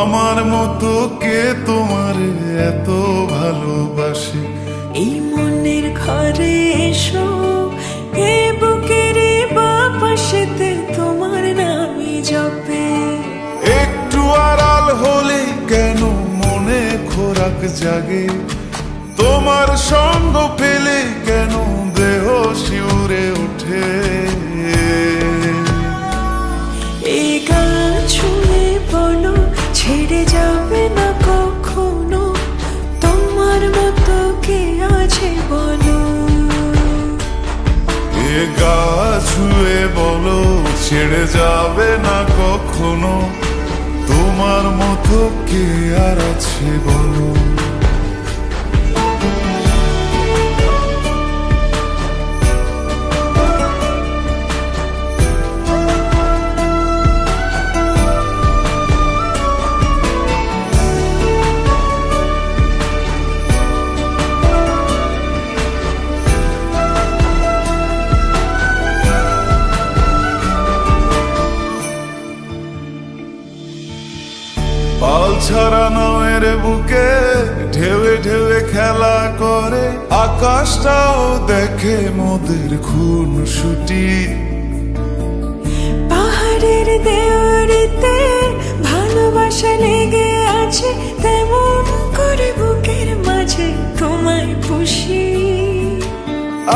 আমার মতো কে তোমার এত ভালোবাসে? এই মনের ঘরে এসো, এ বুকের বাপাশেতে তোমার নামই জপে। একটু আড়াল হলে কেন মনে খোরাক জাগে? তোমার সঙ্গ পেলে কেন দেহ শিউরে ওঠে? এই গান ছুঁয়ে বলো, ছেড়ে যাবে না কখনো, তোমার মতো কে আছে বলো। এ গা ছুঁয়ে বলো, ছেড়ে যাবে না কখনো, তোমার মতো কে আর আছে বলো। পাল ছাড়া নামের বুকে ঢেউে ঢেউে খেলা করে, আকাশটাও দেখে মোদের খুন ছুটি। পাহাড়ের দেওয়ারিতে ভালোবাসা লেগে আছে, তেমন করে বুকের মাঝে তোমায় পুষি।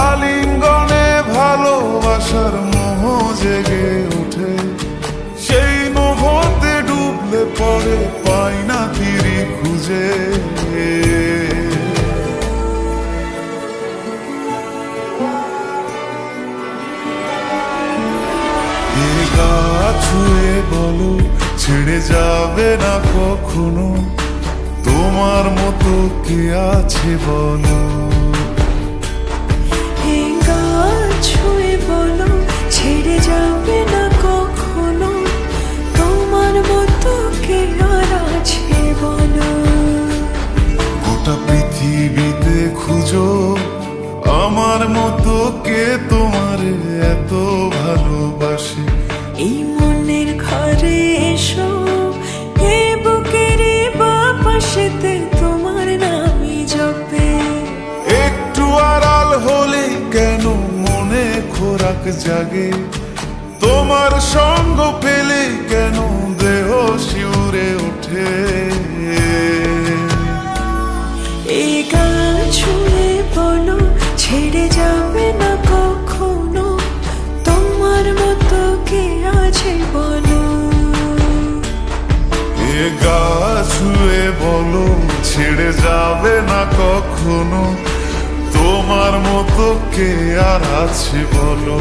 আলিঙ্গনে ভালোবাসার মোহ জেগে ওঠে, সেই মোহতে ডুবলে পরে পাই না তীরে খুঁজে। এ গা ছুঁয়ে বলো, ছেড়ে যাবে না কখনো, তোমার মতো কে আছে বলো। এই গান ছুঁয়ে বলো, ছেড়ে যাবে না কখনো, তোমার মতো কে আর আছে বলো। গোটা পৃথিবীতে খুঁজো, আমার মতো কে তোমার এত ভালোবাসে? এই মনের ঘরে এসো, এ বুকের বাপাশেতে তোমার নামই জপে। একটু আড়াল হলে কেন মনে খোরাক জাগে? তোমার সঙ্গ পেলে কেন দেহ শিউরে ওঠে? এই গান ছুঁয়ে বলো, ছেড়ে যাবে না কখনো, তোমার মতো কে আছে বলো। এ গা ছুঁয়ে বলো, ছেড়ে যাবে না কখনো, তোমার মতো কে আর আছে বলো।